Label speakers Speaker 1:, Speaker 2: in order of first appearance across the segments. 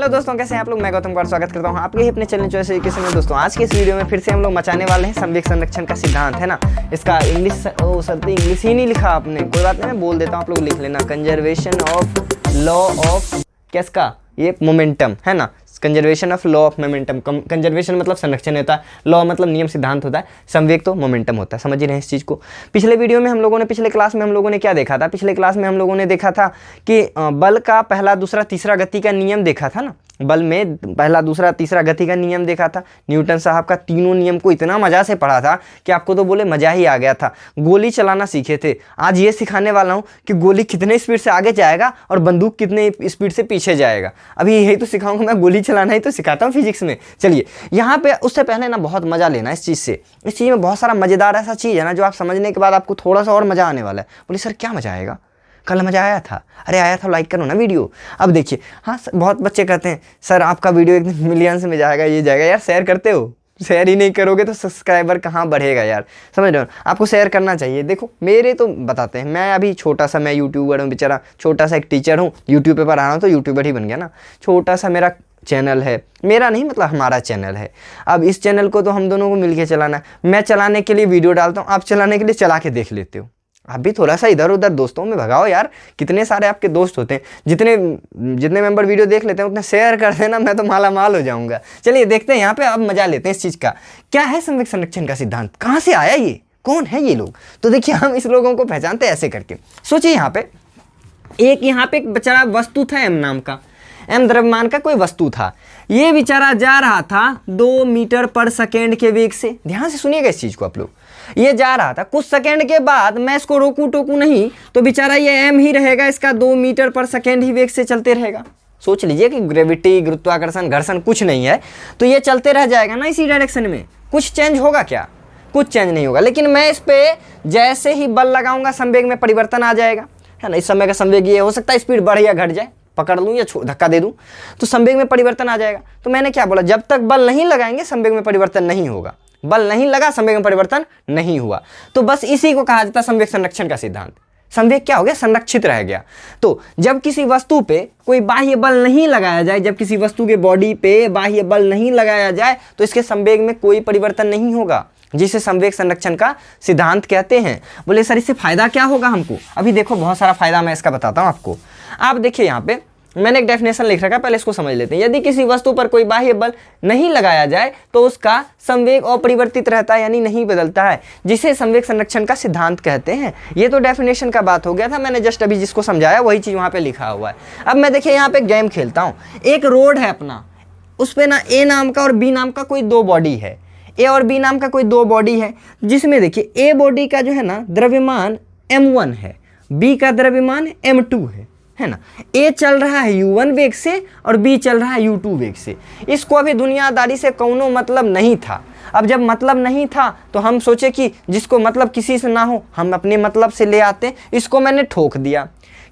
Speaker 1: Hello दोस्तों, कैसे हैं आप लोग। मैं गौतम कुमार स्वागत करता हूं आपके ही अपने चैनल चॉइस एजुकेशन में। दोस्तों आज के इस वीडियो में फिर से हम लोग मचाने वाले हैं संवेग संरक्षण का सिद्धांत, है ना। इसका इंग्लिश ही नहीं लिखा आपने, कोई बात नहीं, मैं बोल देता हूं, आप लोग लिख लेना। कंजर्वेशन ऑफ लॉ ऑफ किसका, ये मोमेंटम, है ना। Conservation of law of momentum. Conservation मतलब संरक्षण होता है, लॉ मतलब नियम सिद्धांत होता है, संवेग तो मोमेंटम होता है। समझ रहे हैं इस चीज़ को। पिछले वीडियो में हम लोगों ने, पिछले क्लास में हम लोगों ने क्या देखा था, पिछले क्लास में हम लोगों ने देखा था कि बल का पहला दूसरा तीसरा गति का नियम देखा था ना। बल में पहला दूसरा तीसरा गति का नियम देखा था। न्यूटन साहब का तीनों नियम को इतना मजा से पढ़ा था कि आपको तो बोले मजा ही आ गया था। गोली चलाना सीखे थे, आज ये सिखाने वाला हूँ कि गोली कितने स्पीड से आगे जाएगा और बंदूक कितने स्पीड से पीछे जाएगा। अभी यही तो सिखाऊंगा मैं, गोली चलाना ही तो सिखाता हूँ फिजिक्स में। चलिए यहाँ पे उससे पहले ना बहुत मजा लेना इस चीज़ से। इस चीज़ में बहुत सारा मज़ेदार ऐसा चीज़ है ना जो आप समझने के बाद आपको थोड़ा सा और मज़ा आने वाला है। बोले सर क्या मज़ा आएगा, कल मज़ा आया था। अरे आया था, लाइक करो ना वीडियो। अब देखिए, हाँ बहुत बच्चे कहते हैं सर आपका वीडियो एकदम मिलियंस में जाएगा, ये जाएगा। यार शेयर करते हो, शेयर ही नहीं करोगे तो सब्सक्राइबर कहाँ बढ़ेगा यार, समझ रहे हो। आपको शेयर करना चाहिए। देखो मेरे तो बताते हैं, मैं अभी छोटा सा, मैं यूट्यूबर हूँ बेचारा, छोटा सा एक टीचर हूँ, यूट्यूब पे पढ़ा रहा हूँ तो यूट्यूबर ही बन गया ना। छोटा सा मेरा चैनल है, मेरा नहीं मतलब हमारा चैनल है। अब इस चैनल को तो हम दोनों को मिलके चलाना है। मैं चलाने के लिए वीडियो डालता हूँ, आप चलाने के लिए चला के देख लेते हो। आप भी थोड़ा सा इधर उधर दोस्तों में भगाओ यार। कितने सारे आपके दोस्त होते हैं, जितने मेंबर वीडियो देख लेते हैं उतने शेयर कर देना, मैं तो माला माल हो जाऊंगा। चलिए देखते हैं यहाँ पे, अब मजा लेते हैं इस चीज़ का। क्या है संवेग संरक्षण का सिद्धांत, कहाँ से आया ये, कौन है ये लोग। तो देखिए हम इस लोगों को पहचानते हैं ऐसे करके। सोचिए यहाँ पे एक बेचारा वस्तु था, एम नाम का, एम द्रव्यमान का कोई वस्तु था। ये बेचारा जा रहा था 2 मीटर पर सेकेंड के वेग से। ध्यान से सुनिएगा इस चीज़ को आप लोग। ये जा रहा था, कुछ सेकेंड के बाद मैं इसको रोकू टोकू नहीं तो बेचारा ये एम ही रहेगा, इसका 2 मीटर पर सेकेंड ही वेग से चलते रहेगा। सोच लीजिए कि ग्रेविटी, गुरुत्वाकर्षण, घर्षण कुछ नहीं है तो ये चलते रह जाएगा ना इसी डायरेक्शन में। कुछ चेंज होगा क्या, कुछ चेंज नहीं होगा। लेकिन मैं इस पर जैसे ही बल लगाऊंगा संवेग में परिवर्तन आ जाएगा, है ना। इस समय का संवेग ये हो सकता है स्पीड बढ़े या घट जाए, पकड़ लूँ या धक्का दे दूँ तो संवेग में परिवर्तन आ जाएगा। तो मैंने क्या बोला, जब तक बल नहीं लगाएंगे संवेग में परिवर्तन नहीं होगा। बल नहीं लगा, संवेग में परिवर्तन नहीं हुआ। तो बस इसी को कहा जाता है संवेग संरक्षण का सिद्धांत। संवेग क्या हो गया, संरक्षित रह गया। तो जब किसी वस्तु पे कोई बाह्य बल नहीं लगाया जाए, जब किसी वस्तु के बॉडी पे बाह्य बल नहीं लगाया जाए तो इसके संवेग में कोई परिवर्तन नहीं होगा, जिसे संवेग संरक्षण का सिद्धांत कहते हैं। बोले सर इससे फायदा क्या होगा हमको। अभी देखो बहुत सारा फायदा मैं इसका बताता हूँ आपको। आप देखिए यहाँ पे मैंने एक डेफिनेशन लिख रखा है, पहले इसको समझ लेते हैं। यदि किसी वस्तु पर कोई बाह्य बल नहीं लगाया जाए तो उसका संवेग अपरिवर्तित रहता है, यानी नहीं बदलता है, जिसे संवेग संरक्षण का सिद्धांत कहते हैं। ये तो डेफिनेशन का बात हो गया था, मैंने जस्ट अभी जिसको समझाया वही चीज़ वहाँ पे लिखा हुआ है। अब मैं देखिए यहाँ पे गेम खेलता हूँ। एक रोड है अपना, उस पर ना ए नाम का और बी नाम का कोई 2 बॉडी है। ए और बी नाम का कोई 2 बॉडी है, जिसमें देखिए ए बॉडी का जो है ना द्रव्यमान m1 है, बी का द्रव्यमान m2 है ना। ए चल रहा है u1 वेग से और बी चल रहा है u2 वेग से। इसको अभी दुनियादारी से कोनो मतलब नहीं था। अब जब मतलब नहीं था तो हम सोचे कि जिसको मतलब किसी से ना हो हम अपने मतलब से ले आते। इसको मैंने ठोक दिया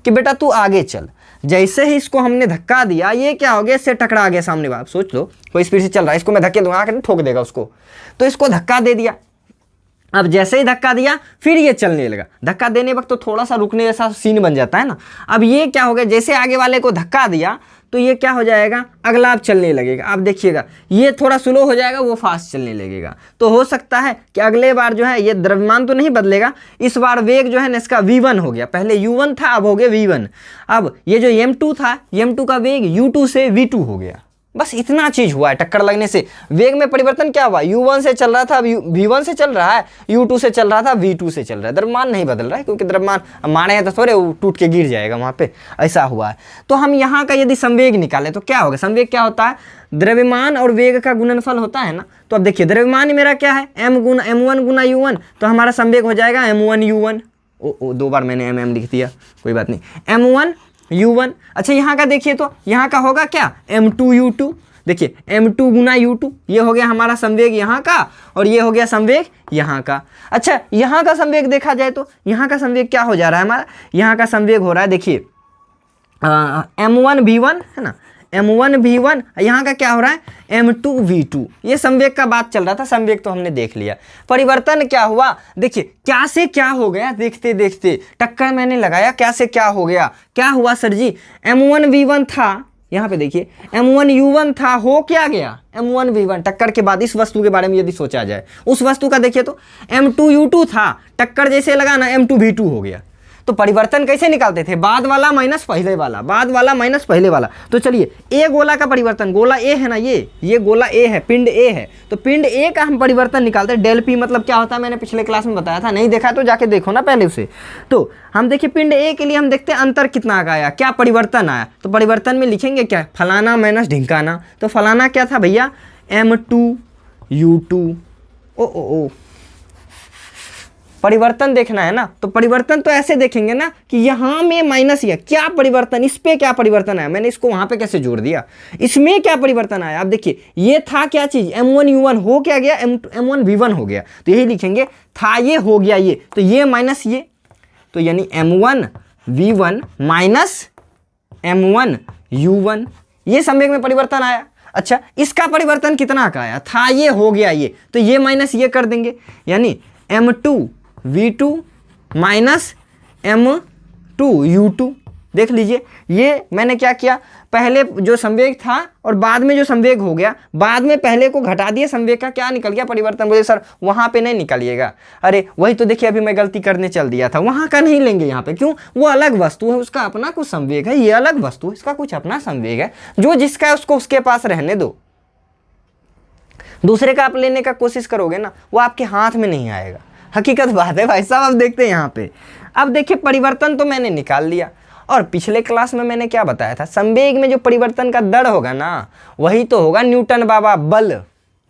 Speaker 1: कि बेटा तू आगे चल। जैसे ही इसको हमने धक्का दिया, ये क्या हो गया, इससे टकरा गया सामने वाला। सोच लो कोई स्पीड से चल रहा है, इसको मैं धक्के दूंगा, आकर ठोक देगा उसको। तो इसको धक्का दे दिया। अब जैसे ही धक्का दिया फिर ये चलने लगा। धक्का देने वक्त तो थोड़ा सा रुकने जैसा सीन बन जाता है ना। अब ये क्या हो गया, जैसे आगे वाले को धक्का दिया तो ये क्या हो जाएगा, अगला अब चलने लगेगा। आप देखिएगा ये थोड़ा स्लो हो जाएगा, वो फास्ट चलने लगेगा। तो हो सकता है कि अगले बार जो है ये द्रव्यमान तो नहीं बदलेगा, इस बार वेग जो है ना इसका v1 हो गया। पहले u1 था, अब हो गया v1। अब ये जो m2 था, m2 का वेग u2 से v2 हो गया। बस इतना चीज हुआ है टक्कर लगने से। वेग में परिवर्तन क्या हुआ, u1 से चल रहा था v1 से चल रहा है, u2 से चल रहा था v2 से चल रहा है। द्रव्यमान नहीं बदल रहा है, क्योंकि द्रव्यमान मारे हैं तो थोड़े टूट के गिर जाएगा वहां पे, ऐसा हुआ है। तो हम यहाँ का यदि संवेग निकाले तो क्या होगा, संवेग क्या होता है, द्रव्यमान और वेग का गुणनफल होता है ना। तो अब देखिए द्रव्यमान मेरा क्या है, m1 गुना u1, तो हमारा संवेग हो जाएगा m1 u1। 2 बार मैंने mm लिख दिया, कोई बात नहीं, m1 u1। अच्छा यहाँ का देखिए तो यहाँ का होगा क्या, m2 u2। देखिए m2 गुना u2, ये हो गया हमारा संवेग यहाँ का, और ये हो गया संवेग यहाँ का। अच्छा यहाँ का संवेग देखा जाए तो यहाँ का संवेग क्या हो जा रहा है हमारा, यहाँ का संवेग हो रहा है देखिए m1 v1 है ना, m1 v1। यहाँ का क्या हो रहा है m2 v2। ये संवेग का बात चल रहा था, संवेग तो हमने देख लिया। परिवर्तन क्या हुआ, देखिए क्या से क्या हो गया, देखते देखते टक्कर मैंने लगाया, क्या से क्या हो गया, क्या हुआ सर जी, m1 v1 था, यहाँ पे देखिए M1U1 था, हो क्या गया M1V1। टक्कर के बाद इस वस्तु के बारे में यदि सोचा जाए, उस वस्तु का देखिए तो M2U2 था, टक्कर जैसे लगा ना M2V2 हो गया। तो परिवर्तन कैसे निकालते थे, बाद वाला माइनस पहले वाला, बाद वाला माइनस पहले वाला। तो चलिए ए गोला का परिवर्तन, गोला ए है ना, ये गोला ए है, पिंड ए है, तो पिंड ए का हम परिवर्तन निकालते हैं। डेल पी मतलब क्या होता है, मैंने पिछले क्लास में बताया था, नहीं देखा तो जाके देखो ना पहले उसे। तो हम देखिए पिंड ए के लिए हम देखते हैं अंतर कितना आया, क्या परिवर्तन आया। तो परिवर्तन में लिखेंगे क्या, फलाना माइनस ढिंकाना। तो फलाना क्या था भैया M2U2। ओ परिवर्तन देखना है ना, तो परिवर्तन तो ऐसे देखेंगे ना कि यहाँ में माइनस या क्या परिवर्तन, इस पे क्या परिवर्तन आया, मैंने इसको वहाँ पे कैसे जोड़ दिया, इसमें क्या परिवर्तन आया। आप देखिए ये था क्या चीज़ M1U1, हो क्या गया M1V1 हो गया। तो यही लिखेंगे था ये, हो गया ये, तो ये माइनस ये, तो यानी M1V1 माइनस M1U1, ये संवेग में परिवर्तन आया। अच्छा इसका परिवर्तन कितना का आया, था ये, हो गया ये, तो ये माइनस ये कर देंगे, यानी M2V2 माइनस M2U2। देख लीजिए ये मैंने क्या किया, पहले जो संवेग था और बाद में जो संवेग हो गया, बाद में पहले को घटा दिए, संवेग का क्या निकल गया परिवर्तन। बोले सर वहाँ पे नहीं निकालिएगा, अरे वही तो देखिए अभी मैं गलती करने चल दिया था, वहाँ का नहीं लेंगे यहाँ पे। क्यों, वो अलग वस्तु है, उसका अपना कुछ संवेग है, ये अलग वस्तु है, इसका कुछ अपना संवेग है। जो जिसका है उसको उसके पास रहने दो, दूसरे का आप लेने का कोशिश करोगे ना, वो आपके हाथ में नहीं आएगा। हकीकत बात है भाई साहब। अब देखते हैं यहाँ पे, अब देखिए परिवर्तन तो मैंने निकाल लिया, और पिछले क्लास में मैंने क्या बताया था, संवेग में जो परिवर्तन का दर होगा ना, वही तो होगा न्यूटन बाबा बल,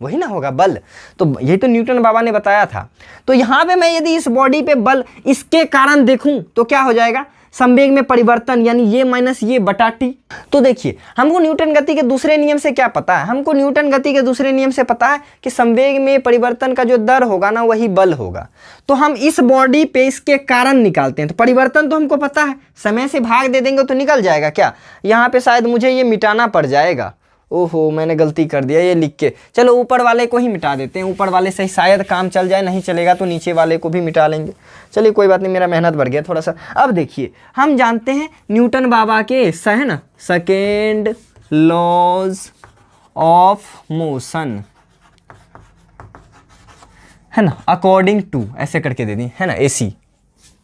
Speaker 1: वही ना होगा बल। तो यही तो न्यूटन बाबा ने बताया था। तो यहाँ पे मैं यदि इस बॉडी पे बल इसके कारण देखूं तो क्या हो जाएगा, संवेग में परिवर्तन, यानी ये माइनस ये बटा टी। तो देखिए हमको न्यूटन गति के दूसरे नियम से क्या पता है, हमको न्यूटन गति के दूसरे नियम से पता है कि संवेग में परिवर्तन का जो दर होगा ना वही बल होगा। तो हम इस बॉडी पे इसके कारण निकालते हैं। तो परिवर्तन तो हमको पता है, समय से भाग दे देंगे तो निकल जाएगा क्या। यहाँ पे शायद मुझे ये मिटाना पड़ जाएगा, ओहो मैंने गलती कर दिया ये लिख के। चलो ऊपर वाले को ही मिटा देते हैं, ऊपर वाले से ही शायद काम चल जाए, नहीं चलेगा तो नीचे वाले को भी मिटा लेंगे। चलिए कोई बात नहीं, मेरा मेहनत बढ़ गया थोड़ा सा। अब देखिए हम जानते हैं न्यूटन बाबा के है ना सेकेंड लॉज ऑफ मोशन, है ना, अकॉर्डिंग टू, ऐसे करके दे दी है ना, AC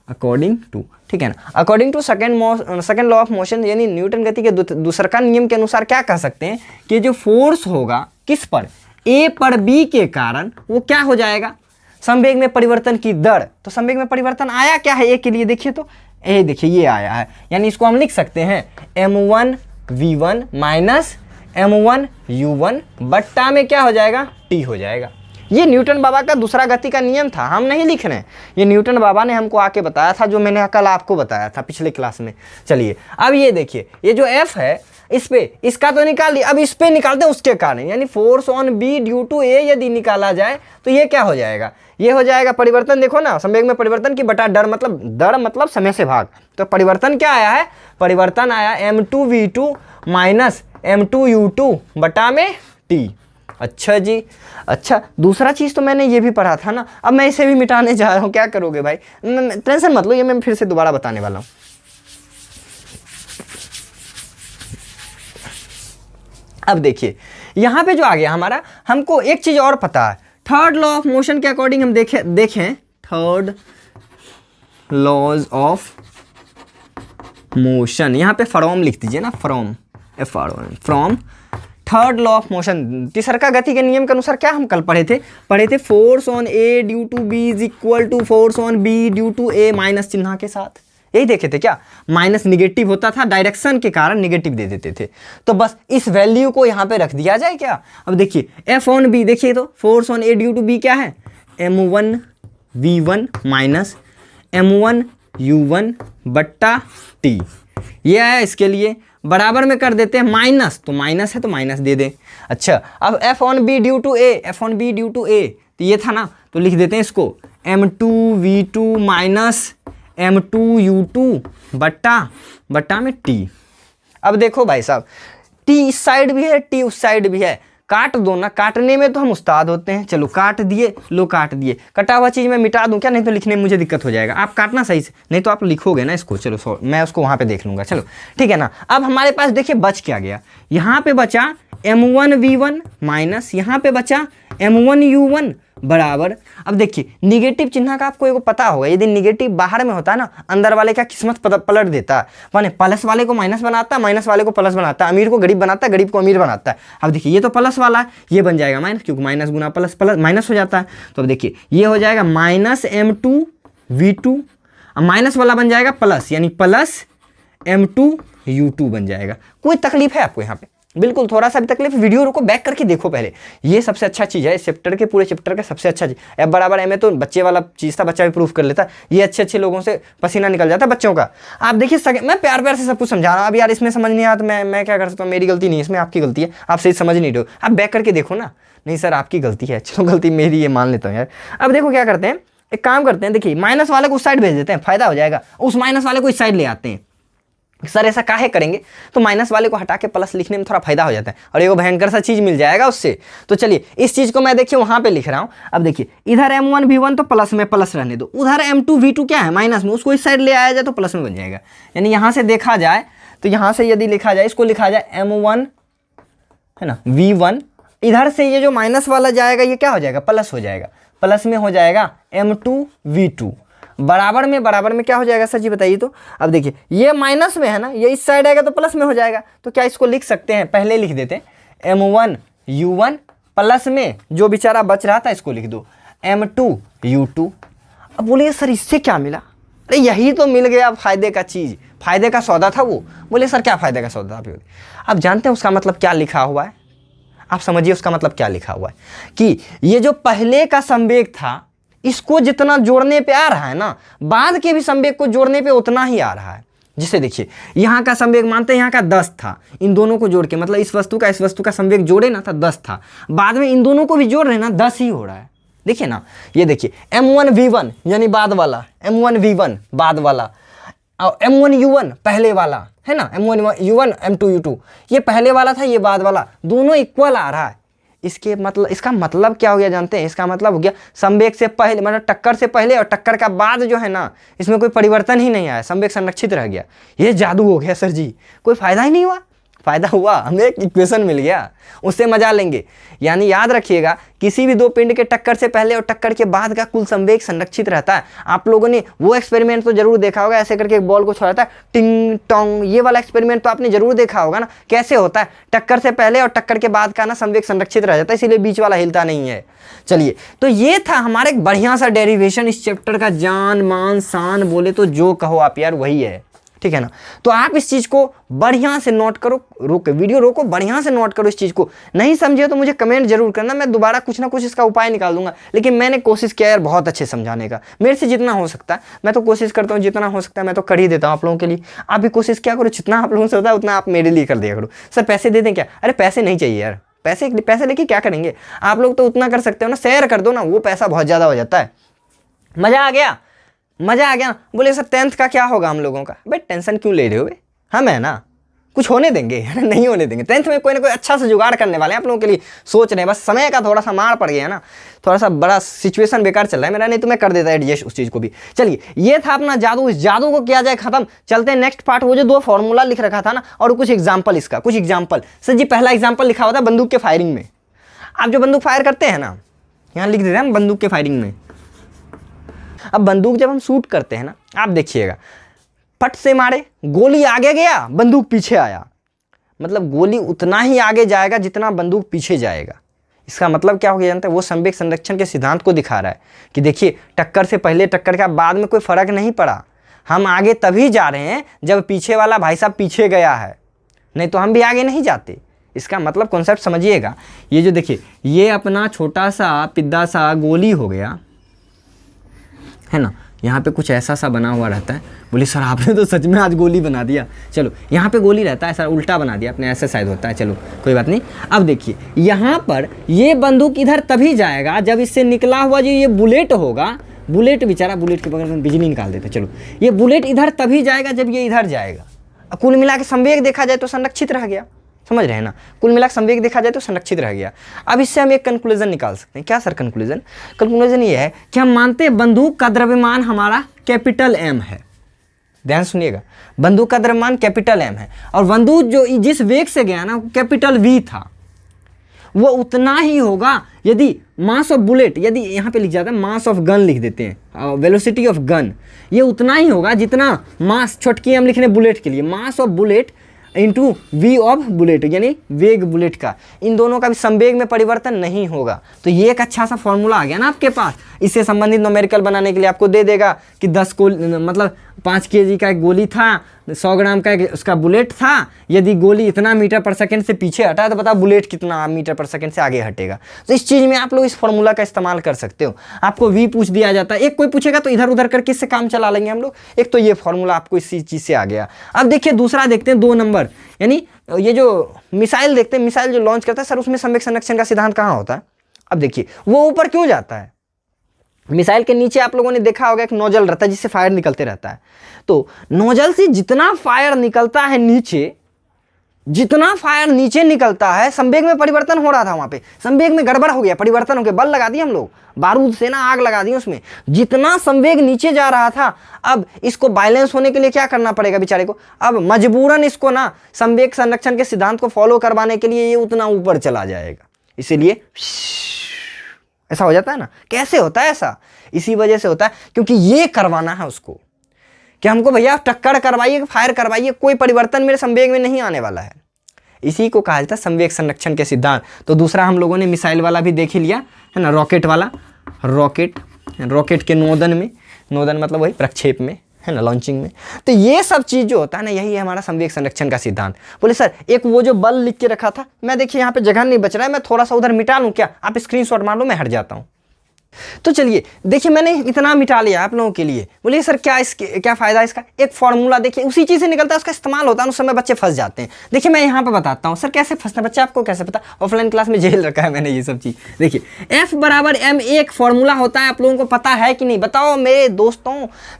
Speaker 1: अकॉर्डिंग टू, ठीक है ना। According to second law of motion, यानी न्यूटन गति के दूसरा नियम के अनुसार क्या कह सकते हैं कि जो फोर्स होगा किस पर, A पर B के कारण, वो क्या हो जाएगा, संवेग में परिवर्तन की दर। तो संवेग में परिवर्तन आया क्या है A के लिए, देखिए तो ये देखिए ये आया है, यानी इसको हम लिख सकते हैं M1V1 माइनस M1U1 बट्टा में क्या हो जाएगा, T हो जाएगा। ये न्यूटन बाबा का दूसरा गति का नियम था, हम नहीं लिख रहे हैं, ये न्यूटन बाबा ने हमको आके बताया था, जो मैंने कल आपको बताया था पिछले क्लास में। चलिए अब ये देखिए, ये जो F है इस पे, इसका तो निकाल लिया, अब इस पे निकालते हैं उसके कारण, यानी force on B due to A यदि निकाला जाए तो ये क्या हो जाएगा, ये हो जाएगा परिवर्तन। देखो ना संवेग में परिवर्तन की बटा दर मतलब समय से भाग। तो परिवर्तन क्या आया है, परिवर्तन आया M2V2 माइनस M2U2 बटा में T। अच्छा जी, अच्छा दूसरा चीज़ तो मैंने ये भी पढ़ा था ना, अब मैं इसे भी मिटाने जा रहा हूँ, क्या करोगे भाई, टेंशन मत लो, ये मैं फिर से दोबारा बताने वाला हूँ। अब देखिए यहाँ पे जो आ गया हमारा, हमको एक चीज़ और पता है, थर्ड लॉ ऑफ मोशन के अकॉर्डिंग हम देखें थर्ड लॉज ऑफ मोशन, यहाँ पे फ्रॉम लिख दीजिए ना, from third law of motion, तीसरा गति के नियम के अनुसार क्या हम कल पढ़े थे force on A due to B is equal to force on B due to A minus चिन्ह के साथ, यही देखे थे क्या, माइनस निगेटिव होता था, डायरेक्शन के कारण निगेटिव दे देते थे। तो बस इस वैल्यू को यहाँ पे रख दिया जाए क्या। अब देखिए F ऑन B, देखिए तो force on A due to B क्या है, M1V1 माइनस M1U1 बट्टा T, ये आया। इसके लिए बराबर में कर देते हैं माइनस, तो माइनस है तो माइनस दे दें। अच्छा अब F on B due to A, तो ये था ना, तो लिख देते हैं इसको M2V2 माइनस M2U2 बट्टा में T। अब देखो भाई साहब, T इस साइड भी है, T उस साइड भी है, काट दो ना, काटने में तो हम उस्ताद होते हैं। चलो काट दिए, लो काट दिए, कटा हुआ चीज़ मैं मिटा दूं क्या? नहीं तो लिखने में मुझे दिक्कत हो जाएगा। आप काटना सही से, नहीं तो आप लिखोगे ना इसको। चलो मैं उसको वहाँ पे देख लूँगा। चलो ठीक है ना। अब हमारे पास देखिए बच क्या गया, यहाँ पे बचा m1v1 माइनस यहाँ पे बचा m1u1 बराबर। अब देखिए निगेटिव चिन्ह का आपको एगो पता होगा, यदि निगेटिव बाहर में होता है ना, अंदर वाले का किस्मत पलट देता है। माने प्लस वाले को माइनस बनाता है, माइनस वाले को प्लस बनाता है, अमीर को गरीब बनाता है, गरीब को अमीर बनाता है। अब देखिए ये तो प्लस वाला है, ये बन जाएगा माइनस, क्योंकि माइनस गुना प्लस प्लस माइनस हो जाता है। तो अब देखिए ये हो जाएगा माइनस m2v2, माइनस वाला बन जाएगा प्लस, यानी प्लस m2u2 बन जाएगा। कोई तकलीफ है आपको यहाँ पे? बिल्कुल थोड़ा सा भी तकलीफ, वीडियो रुको, बैक करके देखो पहले। ये सबसे अच्छा चीज़ है इस चैप्टर के, पूरे चैप्टर का सबसे अच्छा चीज़। F बराबर m है तो बच्चे वाला चीज़ था, बच्चा भी प्रूफ कर लेता। ये अच्छे लोगों से पसीना निकल जाता है बच्चों का। आप देखिए मैं प्यार से सब कुछ समझा रहा हूँ। अब यार इसमें समझ नहीं आया तो मैं क्या कर सकता हूँ? मेरी गलती नहीं है इसमें, आपकी गलती है, आप सही समझ नहीं रहे हो। आप बैक करके देखो ना। नहीं सर आपकी गलती है, चलो गलती मेरी, ये मान लेता हूँ यार। अब देखो क्या करते हैं, एक काम करते हैं, देखिए माइनस वाले को उस साइड भेज देते हैं, फायदा हो जाएगा। उस माइनस वाले को इस साइड ले आते हैं। सर ऐसा काहे करेंगे? तो माइनस वाले को हटा के प्लस लिखने में थोड़ा फायदा हो जाता है, और एक भयंकर सा चीज मिल जाएगा उससे। तो चलिए इस चीज को मैं देखिए वहां पे लिख रहा हूं। अब देखिए इधर m1v1 तो प्लस में प्लस रहने दो, उधर m2v2 क्या है माइनस में, उसको इस साइड ले आया जाए तो प्लस में बन जाएगा। यानी यहां से देखा जाए तो यहां से यदि लिखा जाए, इसको लिखा जाए m1 है ना v1, इधर से ये जो माइनस वाला जाएगा ये क्या हो जाएगा? प्लस हो जाएगा, प्लस में हो जाएगा m2v2, बराबर में क्या हो जाएगा सर जी बताइए तो? अब देखिए ये माइनस में है ना, ये इस साइड आएगा तो प्लस में हो जाएगा। तो क्या इसको लिख सकते हैं? पहले लिख देते हैं m1u1 प्लस में जो बेचारा बच रहा था इसको लिख दो m2u2। अब बोलिए सर इससे क्या मिला? अरे यही तो मिल गया फायदे का चीज़, फायदे का सौदा था वो। बोले सर क्या फायदे का सौदा था? अब जानते हैं उसका मतलब क्या लिखा हुआ है? आप समझिए उसका मतलब क्या लिखा हुआ है कि ये जो पहले का संवेग था, इसको जितना जोड़ने पे आ रहा है ना, बाद के भी संवेग को जोड़ने पे उतना ही आ रहा है। जिसे देखिए यहाँ का संवेग मानते हैं यहाँ का 10 था, इन दोनों को जोड़ के मतलब इस वस्तु का संवेग जोड़े ना था 10 था, बाद में इन दोनों को भी जोड़ रहे ना 10 ही हो रहा है। देखिए ना, ये देखिए m1v1 यानी बाद वाला, m1v1 बाद वाला, और m1u1 पहले वाला है ना, m1u1 m2u2 ये पहले वाला था, ये बाद वाला, दोनों इक्वल आ रहा है। इसका मतलब क्या हो गया जानते हैं? इसका मतलब हो गया संवेग से पहले मतलब टक्कर से पहले और टक्कर का बाद जो है ना, इसमें कोई परिवर्तन ही नहीं आया, संवेग संरक्षित रह गया। ये जादू हो गया सर जी, कोई फायदा ही नहीं हुआ। फायदा हुआ, हमें एक इक्वेशन मिल गया, उससे मजा लेंगे। यानी याद रखिएगा किसी भी दो पिंड के टक्कर से पहले और टक्कर के बाद का कुल संवेग संरक्षित रहता है। आप लोगों ने वो एक्सपेरिमेंट तो जरूर देखा होगा, ऐसे करके एक बॉल को छोड़ा था टिंग टोंग, ये वाला एक्सपेरिमेंट तो आपने जरूर देखा होगा ना, कैसे होता है टक्कर से पहले और टक्कर के बाद का ना संवेग संरक्षित रह जाता है, इसीलिए बीच वाला हिलता नहीं है। चलिए तो ये था हमारा एक बढ़िया सा डेरिवेशन इस चैप्टर का, जान मान शान बोले तो जो कहो आप यार वही है, ठीक है ना। तो आप इस चीज को बढ़िया से नोट करो, वीडियो रोको, बढ़िया से नोट करो इस चीज को। नहीं समझे तो मुझे कमेंट जरूर करना, मैं दोबारा कुछ ना कुछ इसका उपाय निकाल दूंगा। लेकिन मैंने कोशिश किया यार बहुत अच्छे समझाने का, मेरे से जितना हो सकता है मैं तो कोशिश करता हूँ, जितना हो सकता है मैं तो कर ही देता हूँ आप लोगों के लिए। आप भी कोशिश क्या करो, जितना आप लोगों से होता है उतना आप मेरे लिए कर दिया करो। सर पैसे दे दें क्या? अरे पैसे नहीं चाहिए यार, पैसे लेके क्या करेंगे? आप लोग तो उतना कर सकते हो ना, शेयर कर दो ना, वो पैसा बहुत ज़्यादा हो जाता है। मज़ा आ गया ना? बोले सर 10th का क्या होगा हम लोगों का? भाई टेंशन क्यों ले रहे हो? हम है ना, कुछ होने देंगे? नहीं होने देंगे। 10th में कोई ना कोई अच्छा सा जुगाड़ करने वाले हैं आप लोगों के लिए, सोच रहे हैं। बस समय का थोड़ा सा मार पड़ गया है ना, थोड़ा सा बड़ा सिचुएशन बेकार चल रहा है मेरा, नहीं तो मैं कर देता एडजस्ट उस चीज़ को भी। चलिए ये था अपना जादू, इस जादू को किया जाए खत्म। चलते हैं नेक्स्ट पार्ट। वो जो 2 फॉर्मूला लिख रखा था ना, और कुछ एग्जाम्पल, इसका कुछ एग्जाम्पल। सर जी पहला एग्जाम्पल लिखा हुआ था बंदूक के फायरिंग में। आप जो बंदूक फायर करते हैं ना, यहाँ लिख देते हैं बंदूक के फायरिंग में। अब बंदूक जब हम शूट करते हैं ना, आप देखिएगा फट से मारे, गोली आगे गया, बंदूक पीछे आया, मतलब गोली उतना ही आगे जाएगा जितना बंदूक पीछे जाएगा। इसका मतलब क्या हो गया जानते हैं? वो संवेग संरक्षण के सिद्धांत को दिखा रहा है कि देखिए टक्कर से पहले टक्कर का बाद में कोई फर्क नहीं पड़ा, हम आगे तभी जा रहे हैं जब पीछे वाला भाई साहब पीछे गया है, नहीं तो हम भी आगे नहीं जाते। इसका मतलब कॉन्सेप्ट समझिएगा। ये जो देखिए ये अपना छोटा सा पिद्दा सा गोली हो गया है ना, यहाँ पे कुछ ऐसा सा बना हुआ रहता है। बोले सर आपने तो सच में आज गोली बना दिया। चलो यहाँ पे गोली रहता है, सर उल्टा बना दिया आपने, ऐसे शायद होता है, चलो कोई बात नहीं। अब देखिए यहाँ पर ये बंदूक इधर तभी जाएगा जब इससे निकला हुआ जो ये बुलेट होगा, बुलेट बेचारा, बुलेट के बगल में बिजली निकाल देते, चलो ये बुलेट इधर तभी जाएगा जब ये इधर जाएगा। कुल मिला के संवेग देखा जाए तो संरक्षित रह गया, समझ रहे हैं ना। कुल मिलाकर संवेग देखा जाए तो संरक्षित रह गया। अब इससे हम एक कंक्लूजन निकाल सकते हैं। क्या सर कंक्लूजन? कंक्लूजन ये है कि हम मानते हैं बंदूक का द्रव्यमान हमारा कैपिटल M है। ध्यान सुनिएगा, बंदूक का द्रव्यमान कैपिटल M है और बंदूक जो जिस वेग से गया ना कैपिटल V था, वो उतना ही होगा यदि मास ऑफ बुलेट, यदि यहाँ पे लिख जाता है मास ऑफ गन लिख देते हैं, वेलोसिटी ऑफ गन, ये उतना ही होगा जितना मास, छोटकी हम लिख रहे हैं बुलेट के लिए, mass of bullet into V of bullet, यानी वेग बुलेट का, इन दोनों का भी संवेग में परिवर्तन नहीं होगा। तो ये एक अच्छा सा फॉर्मूला आ गया ना आपके पास। इससे संबंधित न्यूमेरिकल बनाने के लिए आपको दे देगा कि 10 को मतलब 5 kg का एक गोली था, 100 ग्राम का एक उसका बुलेट था, यदि गोली इतना मीटर पर सेकंड से पीछे हटा तो बताओ बुलेट कितना मीटर पर सेकंड से आगे हटेगा। तो इस चीज़ में आप लोग इस फॉर्मूला का इस्तेमाल कर सकते हो। आपको वी पूछ दिया जाता है, एक कोई पूछेगा तो इधर उधर करके इससे काम चला लेंगे हम लोग। एक तो ये फॉर्मूला आपको इसी चीज़ से आ गया। अब देखिए दूसरा देखते हैं 2 नंबर, यानी ये जो मिसाइल देखते हैं, मिसाइल जो लॉन्च करता है सर उसमें संवेग संरक्षण का सिद्धांत कहाँ होता है? अब देखिए वो ऊपर क्यों जाता है? मिसाइल के नीचे आप लोगों ने देखा होगा एक नोजल रहता है जिससे फायर निकलते रहता है। तो नोजल से जितना फायर निकलता है नीचे, जितना फायर नीचे निकलता है, संवेग में परिवर्तन हो रहा था वहां पे, संवेग में गड़बड़ हो गया, परिवर्तन हो गया, बल लगा दिए हम लोग, बारूद से ना आग लगा दी उसमें, जितना संवेग नीचे जा रहा था। अब इसको बैलेंस होने के लिए क्या करना पड़ेगा बेचारे को? अब मजबूरन इसको ना संवेग संरक्षण के सिद्धांत को फॉलो करवाने के लिए ये उतना ऊपर चला जाएगा, इसीलिए ऐसा हो जाता है ना। कैसे होता है ऐसा? इसी वजह से होता है क्योंकि ये करवाना है उसको कि हमको भैया टक्कर करवाइए, फायर करवाइए, कोई परिवर्तन मेरे संवेग में नहीं आने वाला है। इसी को कहा जाता है संवेग संरक्षण के सिद्धांत। तो दूसरा हम लोगों ने मिसाइल वाला भी देख ही लिया है ना, रॉकेट वाला, रॉकेट के नोदन में, नोदन मतलब वही प्रक्षेप में है ना, लॉन्चिंग में। तो ये सब चीज़ जो होता है ना, यही है हमारा संवेग संरक्षण का सिद्धांत। बोले सर एक वो जो बल लिख के रखा था, मैं देखिए यहाँ पे जगह नहीं बच रहा है, मैं थोड़ा सा उधर मिटा लूँ क्या? आप स्क्रीनशॉट मार लो, मैं हट जाता हूँ। तो चलिए देखिए मैंने इतना मिटा लिया आप लोगों के लिए। बोलिए सर क्या फ़ायदा इसका? एक फॉर्मूला देखिए उसी चीज़ से निकलता है, उसका इस्तेमाल होता है, उस समय बच्चे फंस जाते हैं। देखिए मैं यहाँ पे बताता हूँ सर कैसे फंसना है बच्चा, आपको कैसे पता? ऑफलाइन क्लास में झेल रखा है मैंने ये सब चीज़। देखिए F बराबर M एक फॉर्मूला होता है, आप लोगों को पता है कि नहीं? बताओ मेरे दोस्तों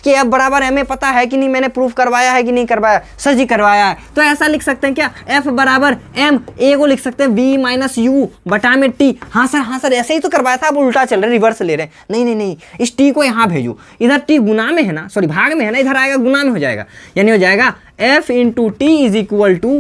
Speaker 1: कि F बराबर M पता है कि नहीं? मैंने प्रूफ करवाया है कि नहीं करवाया? सर जी करवाया है। तो ऐसा लिख सकते हैं क्या? F बराबर M, A को लिख सकते हैं V माइनस U बटा में T। हाँ सर ऐसे ही तो करवाया था, आप उल्टा चल रहे, रिवर्स ले रहे हैं। नहीं, इस टी को यहाँ भेजो, इधर टी गुना में है ना, सॉरी भाग में है ना, इधर आएगा गुना में हो जाएगा, यानी हो जाएगा F into T is equal to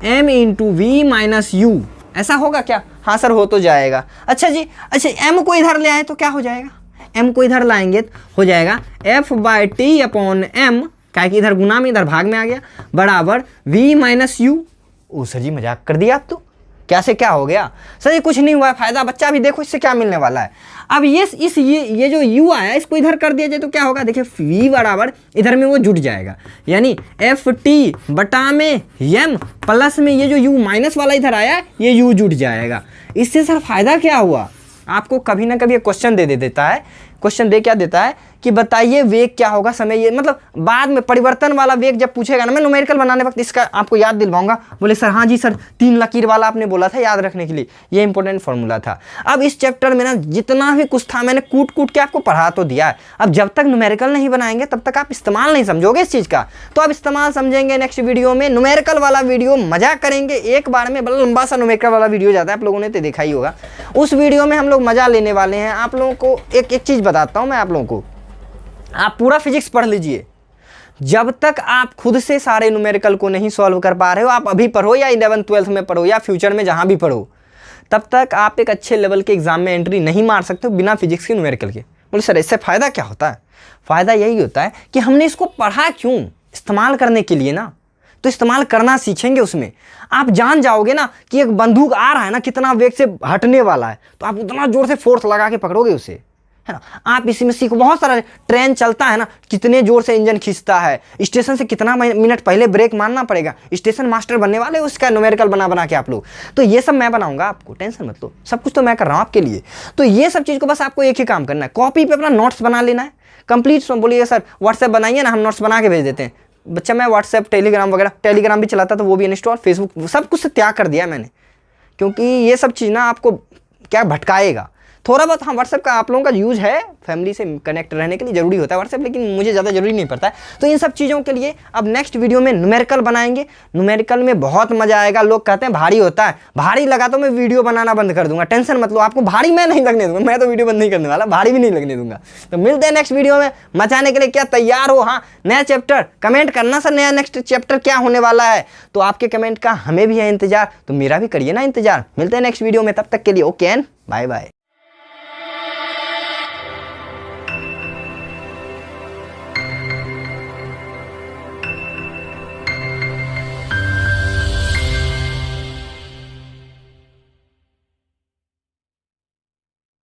Speaker 1: M into V minus U. ऐसा होगा क्या? हाँ सर हो तो जाएगा। अच्छा जी, अच्छा M को इधर ले आए तो क्या हो जाएगा? M को इधर लाएंगे तो हो जाएगा F by T upon M, क्या कि इधर गुना में इधर भाग में आ गया, बराबर V माइनस यू। ओ सर जी मजाक कर दिया आप तो, क्या से क्या हो गया? सर ये कुछ नहीं हुआ है, फायदा बच्चा अभी देखो इससे क्या मिलने वाला है। अब ये जो u आया इसको इधर कर दिया जाए तो क्या होगा? देखिए v बराबर इधर में वो जुट जाएगा, यानी एफ टी बटा में m प्लस में ये जो u माइनस वाला इधर आया ये u जुट जाएगा। इससे सर फायदा क्या हुआ? आपको कभी ना कभी एक क्वेश्चन दे देता है, क्वेश्चन दे क्या देता है कि बताइए वेग क्या होगा समय, ये मतलब बाद में परिवर्तन वाला वेग जब पूछेगा ना, मैं न्यूमेरिकल बनाने वक्त इसका आपको याद दिलवाऊंगा। बोले सर हाँ जी सर 3 लकीर वाला आपने बोला था याद रखने के लिए, ये इंपॉर्टेंट फॉर्मूला था। अब इस चैप्टर में ना जितना भी कुछ था मैंने कूट के आपको पढ़ा तो दिया है। अब जब तक न्यूमेरिकल नहीं बनाएंगे तब तक आप इस्तेमाल नहीं समझोगे इस चीज़ का। तो आप इस्तेमाल समझेंगे नेक्स्ट वीडियो में, न्यूमेरिकल वाला वीडियो मजा करेंगे एक बार में, बड़ा लंबा सा न्यूमेरिकल वाला वीडियो जाता है, आप लोगों ने तो देखा ही होगा। उस वीडियो में हम लोग मजा लेने वाले हैं। आप लोगों को एक चीज़ बताता हूँ मैं आप लोगों को, आप पूरा फिजिक्स पढ़ लीजिए। जब तक आप खुद से सारे न्यूमेरिकल को नहीं सॉल्व कर पा रहे हो, आप अभी पढ़ो या 11th 12th में पढ़ो या फ्यूचर में जहां भी पढ़ो, तब तक आप एक अच्छे लेवल के एग्जाम में एंट्री नहीं मार सकते हो बिना फिजिक्स के न्यूमेरिकल के। बोले सर इससे फायदा क्या होता है? फायदा यही होता है कि हमने इसको पढ़ा क्यों? इस्तेमाल करने के लिए ना, तो इस्तेमाल करना सीखेंगे। उसमें आप जान जाओगे ना कि एक बंदूक आ रहा है ना, कितना वेग से हटने वाला है, तो आप उतना जोर से फोर्स लगा के पकड़ोगे उसे, है ना। आप इसी में सीखो। बहुत सारा ट्रेन चलता है ना, कितने जोर से इंजन खींचता है, स्टेशन से कितना मिनट पहले ब्रेक मारना पड़ेगा। स्टेशन मास्टर बनने वाले उसका न्यूमेरिकल बना के आप लोग, तो ये सब मैं बनाऊंगा, आपको टेंशन मत लो, सब कुछ तो मैं कर रहा हूँ आपके लिए। तो ये सब चीज़ को बस आपको एक ही काम करना है, कॉपी पे अपना नोट्स बना लेना है कंप्लीट। बोलिए सर व्हाट्सएप बनाइए ना, हम नोट्स बना के भेज देते हैं। बच्चा मैं व्हाट्सएप टेलीग्राम वगैरह, टेलीग्राम भी चलाता तो वो भी इंस्टॉल, फेसबुक सब कुछ से त्याग कर दिया मैंने, क्योंकि ये सब चीज़ ना आपको क्या भटकाएगा। थोड़ा बहुत हाँ व्हाट्सएप का आप लोगों का यूज है, फैमिली से कनेक्ट रहने के लिए जरूरी होता है व्हाट्सएप, लेकिन मुझे ज़्यादा जरूरी नहीं पड़ता है। तो इन सब चीज़ों के लिए अब नेक्स्ट वीडियो में न्यूमेरिकल बनाएंगे। न्यूमेरिकल में बहुत मजा आएगा। लोग कहते हैं भारी होता है, भारी लगा तो मैं वीडियो बनाना बंद कर दूंगा, टेंशन मत लो, आपको भारी मैं नहीं लगने दूंगा, मैं तो वीडियो बंद नहीं करने वाला, भारी भी नहीं लगने दूंगा। तो मिलते हैं नेक्स्ट वीडियो में। मचाने के लिए क्या तैयार हो? हाँ, नया चैप्टर कमेंट करना सर, नया नेक्स्ट चैप्टर क्या होने वाला है, तो आपके कमेंट का हमें भी है इंतजार, तो मेरा भी करिए ना इंतजार। मिलते हैं नेक्स्ट वीडियो में, तब तक के लिए ओके एंड बाय बाय।